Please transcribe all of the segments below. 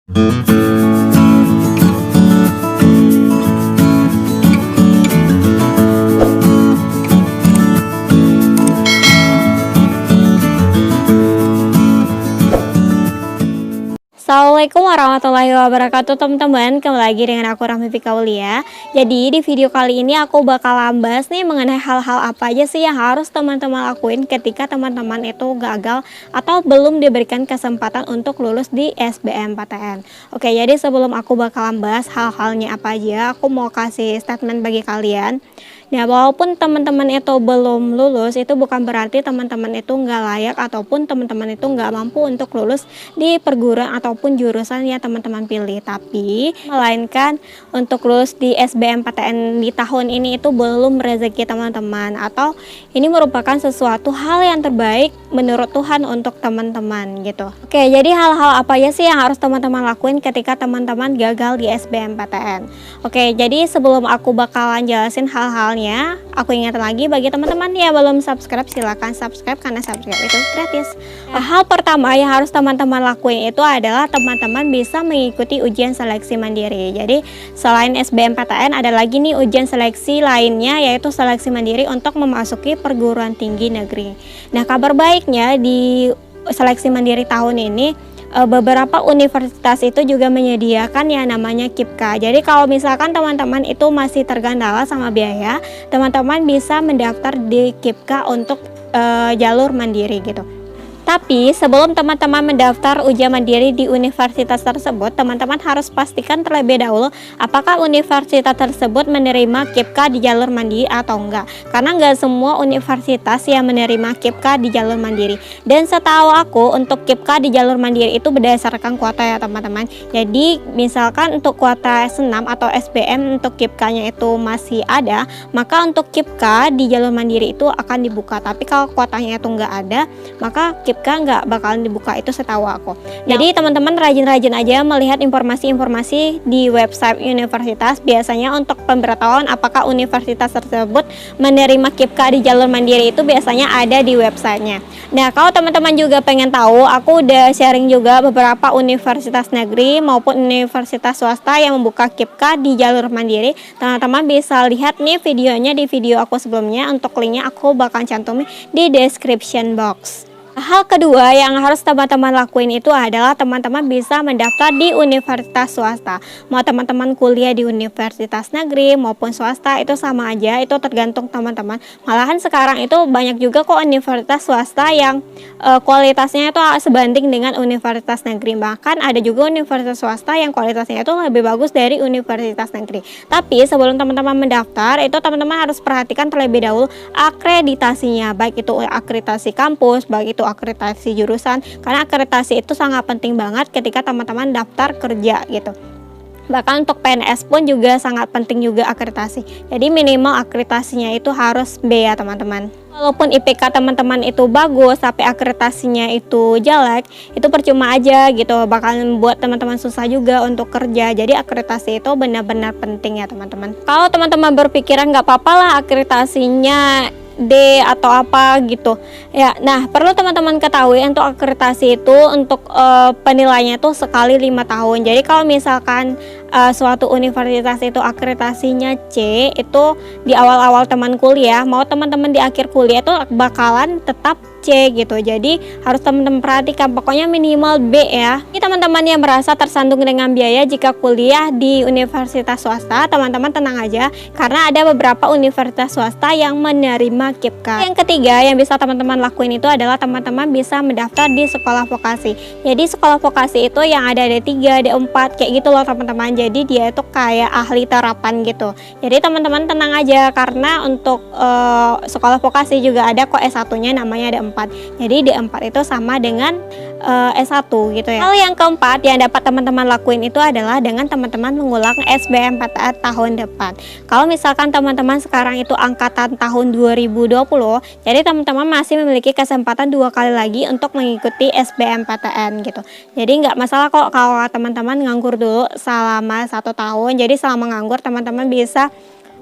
Assalamualaikum warahmatullahi wabarakatuh teman-teman, kembali lagi dengan aku Rahmi Fikaulia. Jadi di video kali ini aku bakal bahas nih mengenai hal-hal apa aja sih yang harus teman-teman lakuin ketika teman-teman itu gagal atau belum diberikan kesempatan untuk lulus di SBMPTN. Oke, jadi sebelum aku bakal bahas hal-halnya apa aja, aku mau kasih statement bagi kalian. Nah, walaupun teman-teman itu belum lulus, itu bukan berarti teman-teman itu nggak layak ataupun teman-teman itu nggak mampu untuk lulus di perguruan ataupun jurusan yang teman-teman pilih. Tapi, melainkan untuk lulus di SBMPTN di tahun ini itu belum rezeki teman-teman, atau ini merupakan sesuatu hal yang terbaik menurut Tuhan untuk teman-teman gitu. Oke, jadi hal-hal apa ya sih yang harus teman-teman lakuin ketika teman-teman gagal di SBMPTN? Oke, jadi sebelum aku bakalan jelasin hal-hal, aku ingat lagi bagi teman-teman yang belum subscribe, silahkan subscribe karena subscribe itu gratis. Hal pertama yang harus teman-teman lakuin itu adalah teman-teman bisa mengikuti ujian seleksi mandiri. Jadi selain SBMPTN ada lagi nih ujian seleksi lainnya, yaitu seleksi mandiri untuk memasuki perguruan tinggi negeri. Nah, kabar baiknya di seleksi mandiri tahun ini beberapa universitas itu juga menyediakan yang namanya KIPK. Jadi kalau misalkan teman-teman itu masih tergandala sama biaya, teman-teman bisa mendaftar di KIPK untuk jalur mandiri gitu. Tapi sebelum teman-teman mendaftar ujian mandiri di universitas tersebut, teman-teman harus pastikan terlebih dahulu apakah universitas tersebut menerima KIPK di jalur mandiri atau enggak. Karena enggak semua universitas yang menerima KIPK di jalur mandiri. Dan setahu aku untuk KIPK di jalur mandiri itu berdasarkan kuota ya teman-teman. Jadi misalkan untuk kuota S6 atau SBM untuk KIPK-nya itu masih ada, maka untuk KIPK di jalur mandiri itu akan dibuka. Tapi kalau kuotanya itu enggak ada, maka KIPK nggak bakalan dibuka, itu setahu aku. Jadi teman-teman rajin-rajin aja melihat informasi-informasi di website universitas. Biasanya untuk pemberitahuan apakah universitas tersebut menerima KIPK di jalur mandiri itu biasanya ada di websitenya. Nah, kalau teman-teman juga pengen tahu, aku udah sharing juga beberapa universitas negeri maupun universitas swasta yang membuka KIPK di jalur mandiri. Teman-teman bisa lihat nih videonya di video aku sebelumnya. Untuk linknya aku bakal cantumin di description box. Hal kedua yang harus teman-teman lakuin itu adalah teman-teman bisa mendaftar di universitas swasta. Mau teman-teman kuliah di universitas negeri maupun swasta itu sama aja, itu tergantung teman-teman. Malahan sekarang itu banyak juga kok universitas swasta yang kualitasnya itu sebanding dengan universitas negeri. Bahkan ada juga universitas swasta yang kualitasnya itu lebih bagus dari universitas negeri. Tapi sebelum teman-teman mendaftar, itu teman-teman harus perhatikan terlebih dahulu akreditasinya, baik itu akreditasi kampus, baik itu akreditasi jurusan, karena akreditasi itu sangat penting banget ketika teman-teman daftar kerja gitu. Bahkan untuk PNS pun juga sangat penting juga akreditasi. Jadi minimal akreditasinya itu harus B ya teman-teman. Walaupun IPK teman-teman itu bagus tapi akreditasinya itu jelek, itu percuma aja gitu, bakalan membuat teman-teman susah juga untuk kerja. Jadi akreditasi itu benar-benar penting ya teman-teman. Kalau teman-teman berpikiran nggak apa-apa lah akreditasinya D atau apa gitu ya, nah perlu teman-teman ketahui untuk akreditasi itu untuk penilaiannya itu sekali 5 tahun. Jadi kalau misalkan suatu universitas itu akreditasinya C, itu di awal-awal teman kuliah, mau teman-teman di akhir kuliah itu bakalan tetap C gitu. Jadi harus teman-teman perhatikan, pokoknya minimal B ya. Ini teman-teman yang merasa tersandung dengan biaya jika kuliah di universitas swasta, teman-teman tenang aja, karena ada beberapa universitas swasta yang menerima KIPK. Yang ketiga yang bisa teman-teman lakuin itu adalah teman-teman bisa mendaftar di sekolah vokasi. Jadi sekolah vokasi itu yang ada D3, D4 kayak gitu loh teman-teman. Jadi dia itu kayak ahli terapan gitu. Jadi teman-teman tenang aja, karena untuk sekolah vokasi juga ada kok S1-nya namanya D4. Jadi D4 itu sama dengan S1 gitu ya. Hal yang keempat yang dapat teman-teman lakuin itu adalah dengan teman-teman mengulang SBMPTN tahun depan. Kalau misalkan teman-teman sekarang itu angkatan tahun 2020, jadi teman-teman masih memiliki kesempatan 2 kali lagi untuk mengikuti SBMPTN gitu. Jadi nggak masalah kok kalau teman-teman nganggur dulu selama 1 tahun. Jadi selama nganggur teman-teman bisa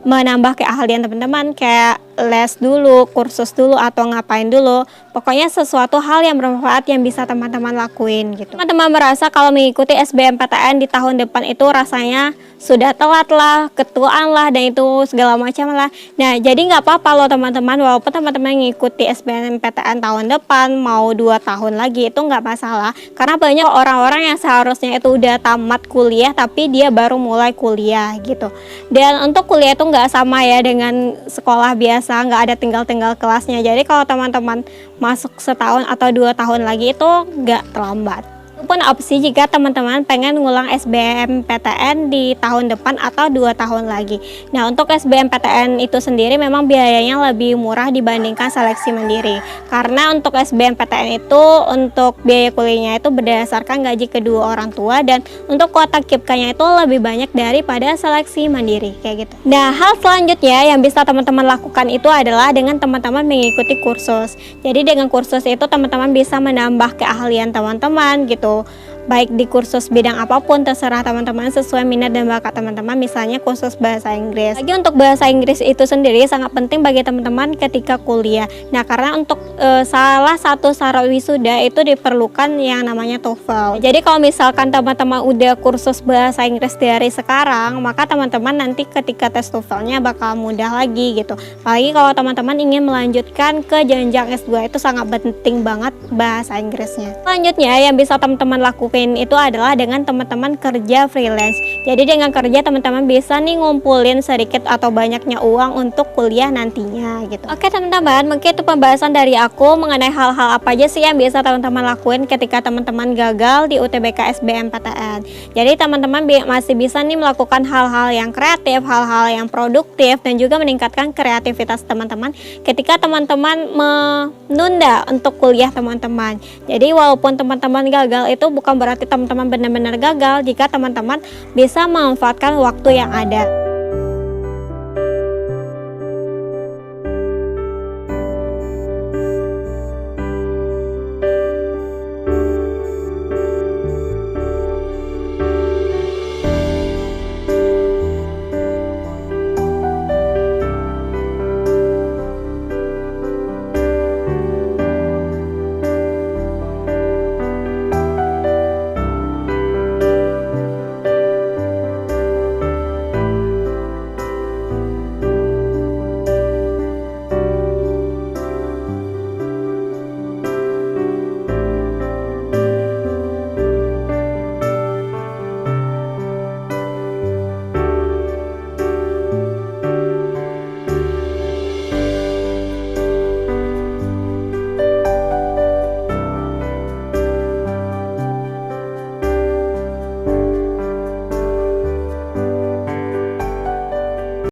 menambah keahlian teman-teman, kayak les dulu, kursus dulu, atau ngapain dulu. Pokoknya sesuatu hal yang bermanfaat yang bisa teman-teman lakuin gitu. Teman-teman merasa kalau mengikuti SBMPTN di tahun depan itu rasanya sudah telat lah, ketuaan lah, dan itu segala macam lah. Nah, jadi nggak apa-apa loh teman-teman, walaupun teman-teman mengikuti SBMPTN tahun depan mau 2 tahun lagi, itu nggak masalah. Karena banyak orang-orang yang seharusnya itu udah tamat kuliah tapi dia baru mulai kuliah gitu. Dan untuk kuliah itu nggak sama ya dengan sekolah biasa, nggak ada tinggal-tinggal kelasnya. Jadi kalau teman-teman masuk setahun atau 2 tahun lagi itu nggak terlambat. Itu pun opsi jika teman-teman pengen ngulang SBMPTN di tahun depan atau 2 tahun lagi. Nah, untuk SBMPTN itu sendiri memang biayanya lebih murah dibandingkan seleksi mandiri. Karena untuk SBMPTN itu untuk biaya kuliahnya itu berdasarkan gaji kedua orang tua, dan untuk kuota KIPK-nya itu lebih banyak daripada seleksi mandiri kayak gitu. Nah, hal selanjutnya yang bisa teman-teman lakukan itu adalah dengan teman-teman mengikuti kursus. Jadi dengan kursus itu teman-teman bisa menambah keahlian teman-teman gitu. Baik di kursus bidang apapun, terserah teman-teman sesuai minat dan bakat teman-teman, misalnya kursus bahasa Inggris. Lagi untuk bahasa Inggris itu sendiri sangat penting bagi teman-teman ketika kuliah. Nah, karena untuk salah satu syarat wisuda itu diperlukan yang namanya TOEFL. Jadi kalau misalkan teman-teman udah kursus bahasa Inggris dari sekarang, maka teman-teman nanti ketika tes TOEFL-nya bakal mudah lagi gitu. Apalagi kalau teman-teman ingin melanjutkan ke jenjang S2, itu sangat penting banget bahasa Inggrisnya. Selanjutnya yang bisa teman-teman lakukan itu adalah dengan teman-teman kerja freelance. Jadi dengan kerja teman-teman bisa nih ngumpulin sedikit atau banyaknya uang untuk kuliah nantinya gitu. Oke teman-teman, mungkin itu pembahasan dari aku mengenai hal-hal apa aja sih yang bisa teman-teman lakuin ketika teman-teman gagal di UTBK SBMPTN. Jadi teman-teman masih bisa nih melakukan hal-hal yang kreatif, hal-hal yang produktif, dan juga meningkatkan kreativitas teman-teman ketika teman-teman menunda untuk kuliah teman-teman. Jadi walaupun teman-teman gagal itu bukan berarti teman-teman benar-benar gagal jika teman-teman bisa memanfaatkan waktu yang ada.